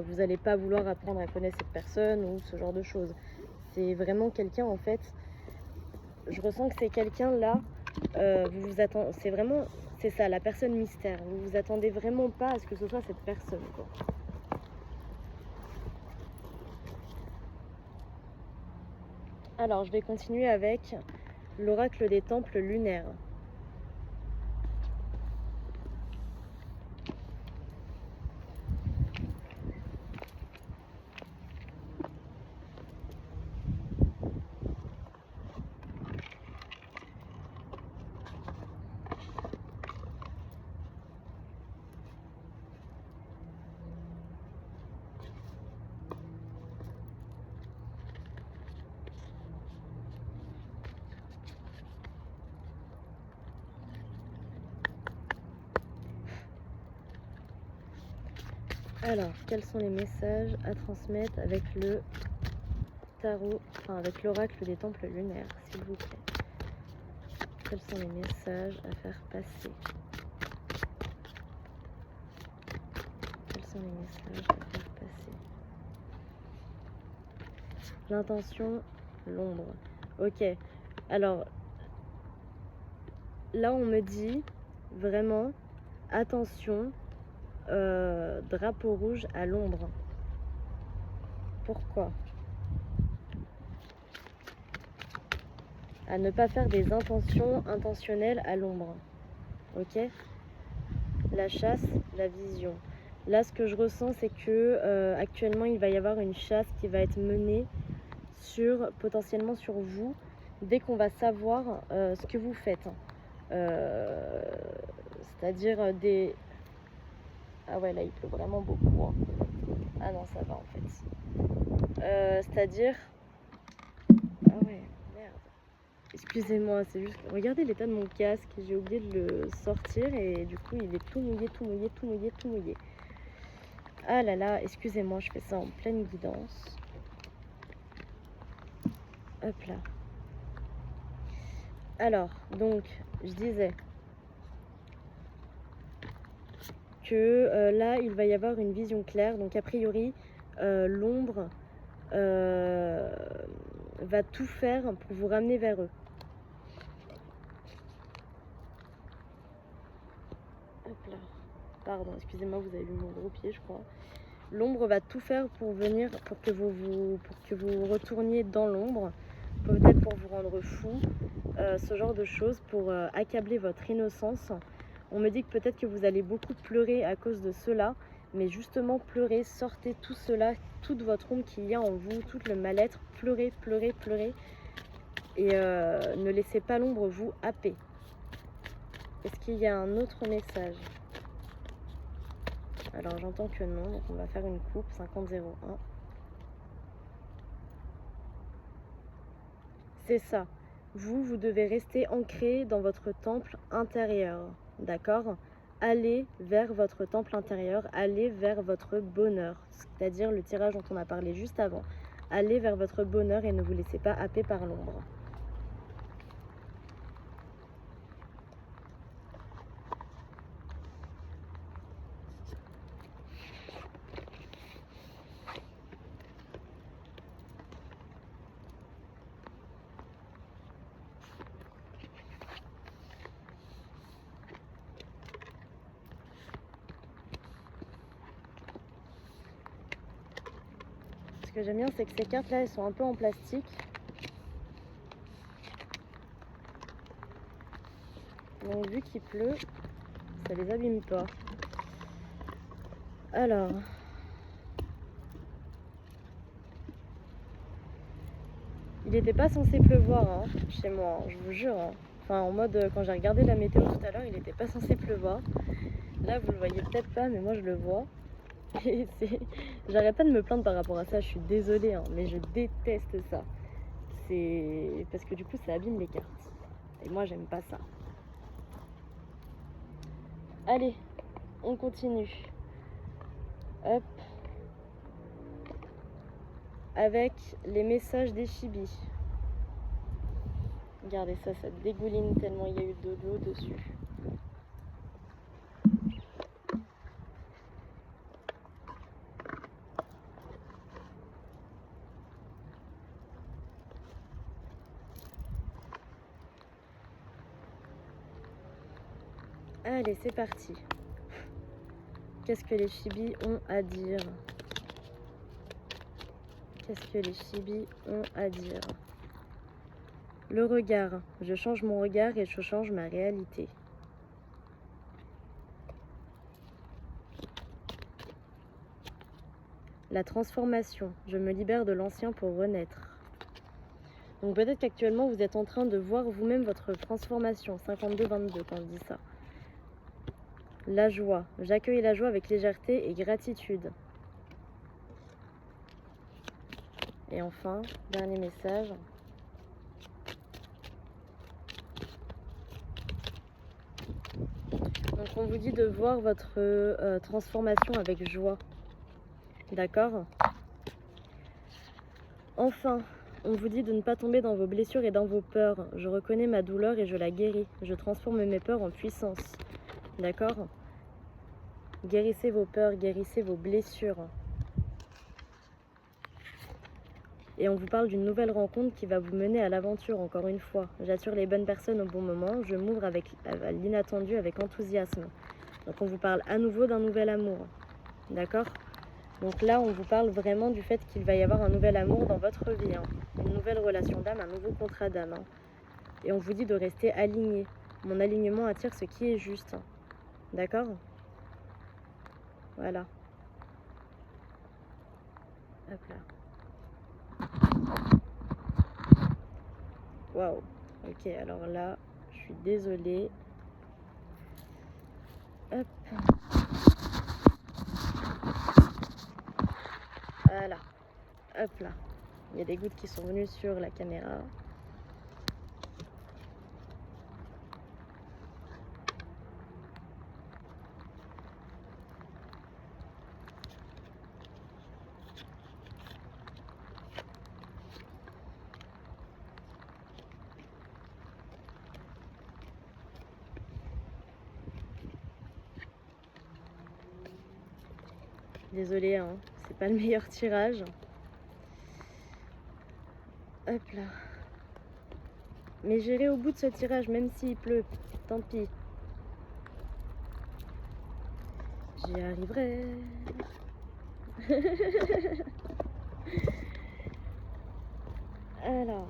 S1: Vous n'allez pas vouloir apprendre à connaître cette personne ou ce genre de choses. C'est vraiment quelqu'un, en fait, je ressens que c'est quelqu'un là, vous vous attendez, c'est vraiment, c'est ça, la personne mystère. Vous vous attendez vraiment pas à ce que ce soit cette personne, quoi. Alors, je vais continuer avec l'oracle des temples lunaires. Alors, quels sont les messages à transmettre avec le tarot, enfin avec l'oracle des temples lunaires, s'il vous plaît? Quels sont les messages à faire passer? Quels sont les messages à faire passer? L'intention, l'ombre. Ok, alors là on me dit vraiment attention, drapeau rouge à l'ombre. Pourquoi? À ne pas faire des intentions intentionnelles à l'ombre. Ok? La chasse, la vision. Là, ce que je ressens, c'est que actuellement, il va y avoir une chasse qui va être menée potentiellement sur vous dès qu'on va savoir ce que vous faites. C'est-à-dire des... Ah ouais, là, il pleut vraiment beaucoup. Hein. Ah non, ça va en fait. C'est-à-dire... Ah ouais, merde. Excusez-moi, c'est juste... Regardez l'état de mon casque. J'ai oublié de le sortir et du coup, il est tout mouillé, tout mouillé, tout mouillé, tout mouillé. Ah là là, excusez-moi, je fais ça en pleine guidance. Hop là. Alors, donc, je disais que là, il va y avoir une vision claire. Donc, a priori, l'ombre va tout faire pour vous ramener vers eux. Hop là. Pardon, excusez-moi, vous avez vu mon gros pied, je crois. L'ombre va tout faire pour venir, pour que vous retourniez dans l'ombre, peut-être pour vous rendre fou, ce genre de choses, pour accabler votre innocence. On me dit que peut-être que vous allez beaucoup pleurer à cause de cela, mais justement pleurer, sortez tout cela, toute votre ombre qu'il y a en vous, tout le mal-être, pleurez, pleurez, pleurez. Et ne laissez pas l'ombre vous happer. Est-ce qu'il y a un autre message? Alors j'entends que non, donc on va faire une coupe 50-01. C'est ça. Vous devez rester ancré dans votre temple intérieur. D'accord? Allez vers votre temple intérieur, allez vers votre bonheur. C'est-à-dire le tirage dont on a parlé juste avant. Allez vers votre bonheur et ne vous laissez pas happer par l'ombre. Ce que j'aime bien, c'est que ces cartes-là, elles sont un peu en plastique. Donc vu qu'il pleut, ça les abîme pas. Alors, il n'était pas censé pleuvoir hein, chez moi, hein, je vous jure. Hein. Enfin, en mode, quand j'ai regardé la météo tout à l'heure, il n'était pas censé pleuvoir. Là, vous le voyez peut-être pas, mais moi je le vois. Et j'arrête pas de me plaindre par rapport à ça, je suis désolée, hein, mais je déteste ça. C'est parce que du coup, ça abîme les cartes. Et moi, j'aime pas ça. Allez, on continue. Hop. Avec les messages des chibis. Regardez ça, ça dégouline tellement il y a eu de l'eau dessus. Allez, c'est parti. Qu'est-ce que les chibis ont à dire? Qu'est-ce que les chibis ont à dire? Le regard. Je change mon regard et je change ma réalité. La transformation. Je me libère de l'ancien pour renaître. Donc peut-être qu'actuellement vous êtes en train de voir vous-même votre transformation. 52-22 quand je dis ça. La joie. J'accueille la joie avec légèreté et gratitude. Et enfin, dernier message. Donc on vous dit de voir votre transformation avec joie. D'accord? Enfin, on vous dit de ne pas tomber dans vos blessures et dans vos peurs. Je reconnais ma douleur et je la guéris. Je transforme mes peurs en puissance. D'accord? Guérissez vos peurs, guérissez vos blessures. Et on vous parle d'une nouvelle rencontre qui va vous mener à l'aventure, encore une fois. J'attire les bonnes personnes au bon moment. Je m'ouvre à l'inattendu avec enthousiasme. Donc on vous parle à nouveau d'un nouvel amour. D'accord? Donc là, on vous parle vraiment du fait qu'il va y avoir un nouvel amour dans votre vie. Hein. Une nouvelle relation d'âme, un nouveau contrat d'âme. Hein. Et on vous dit de rester aligné. Mon alignement attire ce qui est juste. D'accord? Voilà. Hop là. Waouh. Ok, alors là, je suis désolée. Hop. Voilà. Hop là. Il y a des gouttes qui sont venues sur la caméra. Désolée, hein, c'est pas le meilleur tirage. Hop là. Mais j'irai au bout de ce tirage, même s'il pleut. Tant pis. J'y arriverai. Alors.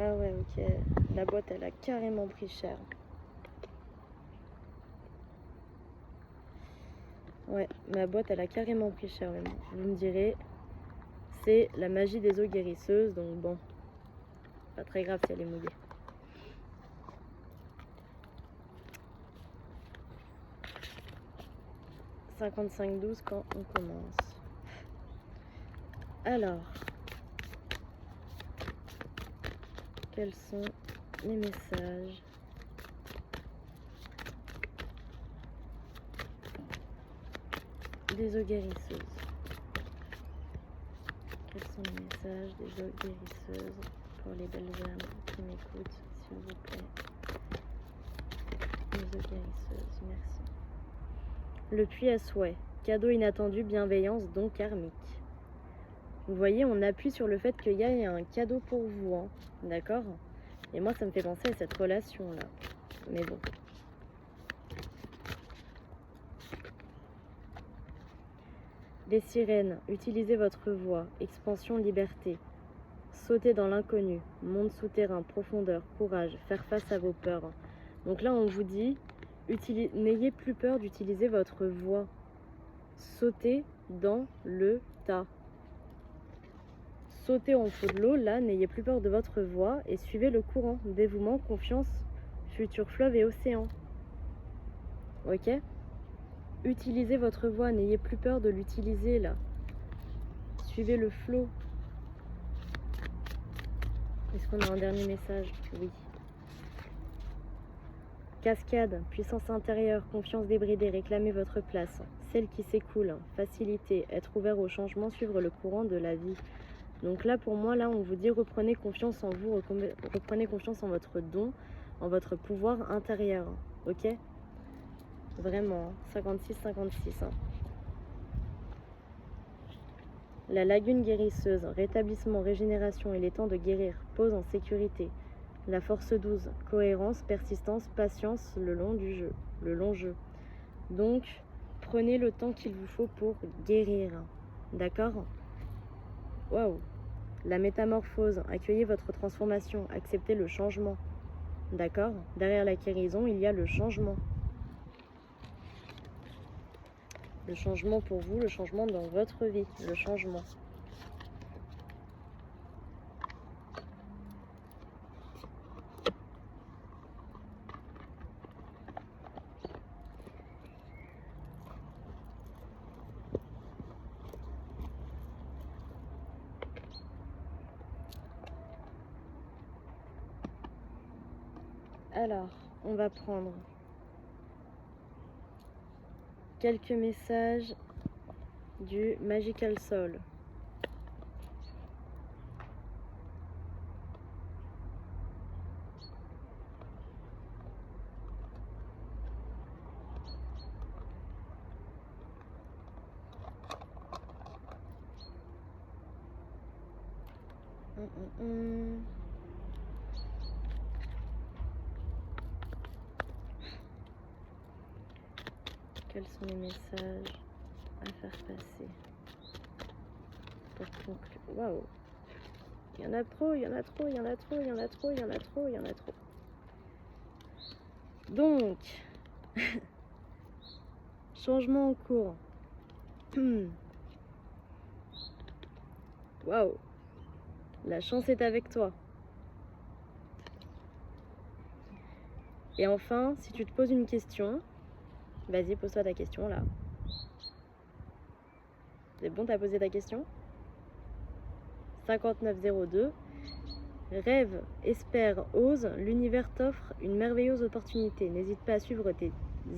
S1: Ah ouais, ok. La boîte, elle a carrément pris cher. Ouais, ma boîte, elle a carrément pris cher. Mais bon, vous me direz, c'est la magie des eaux guérisseuses. Donc bon, pas très grave si elle est mouillée. « 55-12 quand on commence. » Alors, quels sont les messages des eaux guérisseuses? Quels sont les messages des eaux guérisseuses pour les belles âmes qui m'écoutent, s'il vous plaît? Les eaux guérisseuses, merci. Le puits à souhait, cadeau inattendu, bienveillance, don karmique. Vous voyez, on appuie sur le fait qu'il y a un cadeau pour vous, hein, d'accord? Et moi, ça me fait penser à cette relation-là. Mais bon. Les sirènes, utilisez votre voix, expansion, liberté. Sautez dans l'inconnu, monde souterrain, profondeur, courage, faire face à vos peurs. Donc là, on vous dit, n'ayez plus peur d'utiliser votre voix. Sautez dans le tas. Sautez en dessous de l'eau, là, n'ayez plus peur de votre voix et suivez le courant. Dévouement, confiance, futur fleuve et océan. Ok? Utilisez votre voix, n'ayez plus peur de l'utiliser, là. Suivez le flot. Est-ce qu'on a un dernier message? Oui. Cascade, puissance intérieure, confiance débridée, réclamez votre place. Celle qui s'écoule, facilité, être ouvert au changement, suivre le courant de la vie. Donc là, pour moi, là, on vous dit reprenez confiance en vous, reprenez confiance en votre don, en votre pouvoir intérieur. Ok? Vraiment, 56-56. Hein. La lagune guérisseuse, rétablissement, régénération, il est temps de guérir, pause en sécurité. La force 12, cohérence, persistance, patience, le long du jeu, le long jeu. Donc, prenez le temps qu'il vous faut pour guérir. D'accord? Waouh! La métamorphose, accueillez votre transformation, acceptez le changement. D'accord? Derrière la guérison, il y a le changement. Le changement pour vous, le changement dans votre vie, le changement. Alors, on va prendre quelques messages du Magical Soul. Quels sont les messages à faire passer pour conclure? Waouh! Il y en a trop, il y en a trop, il y en a trop, il y en a trop, il y en a trop, il y en a trop. Donc, changement en cours. Waouh! La chance est avec toi. Et enfin, si tu te poses une question, vas-y, pose-toi ta question là. C'est bon, t'as posé ta question? 5902. Rêve, espère, ose, l'univers t'offre une merveilleuse opportunité. N'hésite pas à suivre tes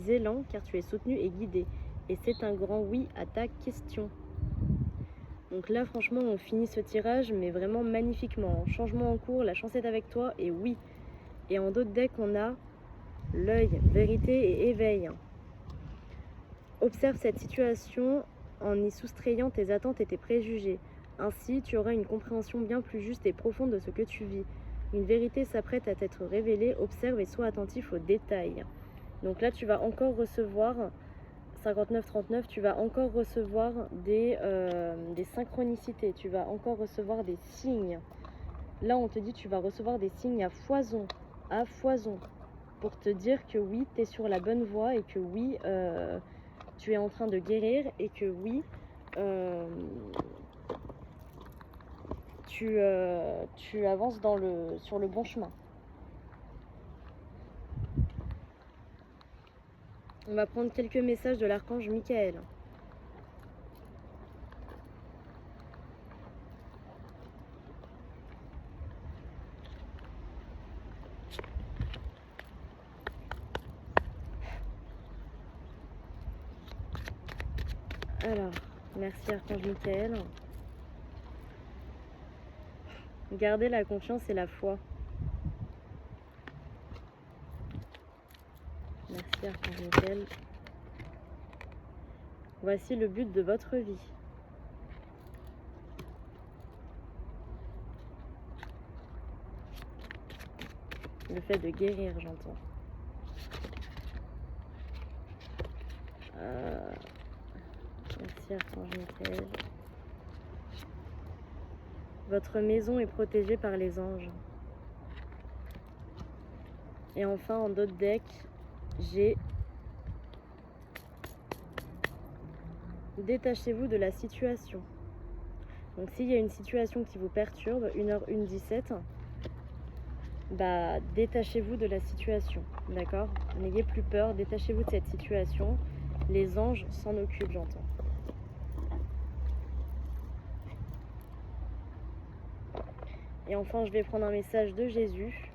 S1: élans car tu es soutenu et guidé. Et c'est un grand oui à ta question. Donc là, franchement, on finit ce tirage, mais vraiment magnifiquement. Changement en cours, la chance est avec toi et oui. Et en d'autres decks, on a l'œil, vérité et éveil. Observe cette situation en y soustrayant tes attentes et tes préjugés. Ainsi, tu auras une compréhension bien plus juste et profonde de ce que tu vis. Une vérité s'apprête à t'être révélée, observe et sois attentif aux détails. Donc là, tu vas encore recevoir, 59-39, tu vas encore recevoir des synchronicités, tu vas encore recevoir des signes. là on te dit tu vas recevoir des signes à foison, pour te dire que oui, tu es sur la bonne voie et que oui, tu es en train de guérir et que oui, tu avances sur le bon chemin. On va prendre quelques messages de l'archange Michael. Alors, merci archange Michael. Gardez la confiance et la foi. Merci archange Michael. Voici le but de votre vie. Le fait de guérir, j'entends. Merci archange Michael. Votre maison est protégée par les anges. Et enfin, en d'autres decks, j'ai détachez-vous de la situation. Donc s'il y a une situation qui vous perturbe, 1h17, bah détachez-vous de la situation, d'accord? N'ayez plus peur, détachez-vous de cette situation. Les anges s'en occupent, j'entends. Et enfin, je vais prendre un message de Jésus.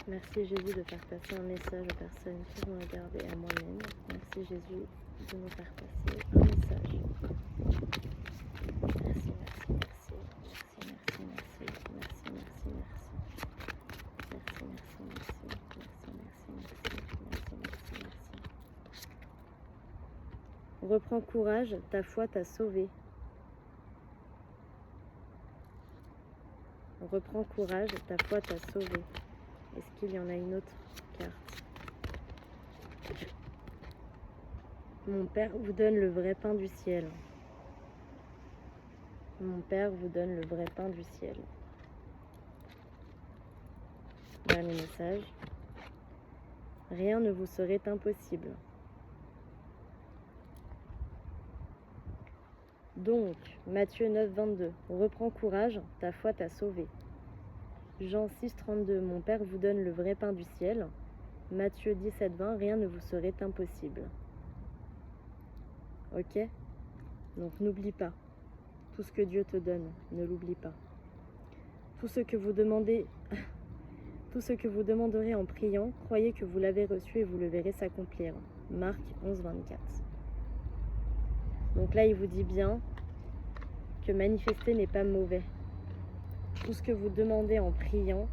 S1: Merci Jésus de faire passer un message aux personnes qui vont regarder à moi-même. Merci Jésus de me faire passer un message. Merci, merci, merci, merci, merci, merci, merci, merci, merci, merci, merci. Reprends courage, ta foi t'a sauvé. Reprends courage, ta foi t'a sauvé. Est-ce qu'il y en a une autre carte? Mon Père vous donne le vrai pain du ciel. Mon Père vous donne le vrai pain du ciel. Dernier message. Rien ne vous serait impossible. Donc, Matthieu 9, 22. Reprends courage, ta foi t'a sauvé. Jean 6, 32. Mon Père vous donne le vrai pain du ciel. Matthieu 17, 20. Rien ne vous serait impossible. Ok? Donc n'oublie pas. Tout ce que Dieu te donne, ne l'oublie pas. Tout ce que vous demandez, tout ce que vous demanderez en priant, croyez que vous l'avez reçu et vous le verrez s'accomplir. Marc 11, 24. Donc là, il vous dit bien que manifester n'est pas mauvais. Tout ce que vous demandez en priant,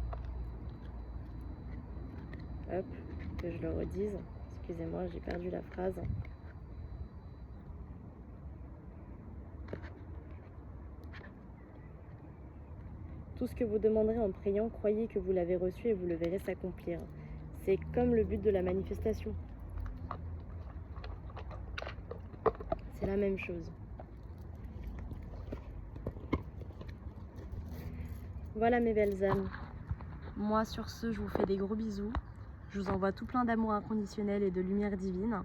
S1: hop, que je le redise, excusez-moi, j'ai perdu la phrase. Tout ce que vous demanderez en priant, croyez que vous l'avez reçu et vous le verrez s'accomplir. C'est comme le but de la manifestation. C'est la même chose. Voilà mes belles âmes. Moi sur ce, je vous fais des gros bisous. Je vous envoie tout plein d'amour inconditionnel et de lumière divine.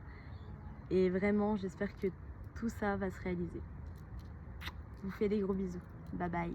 S1: Et vraiment, j'espère que tout ça va se réaliser. Je vous fais des gros bisous. Bye bye.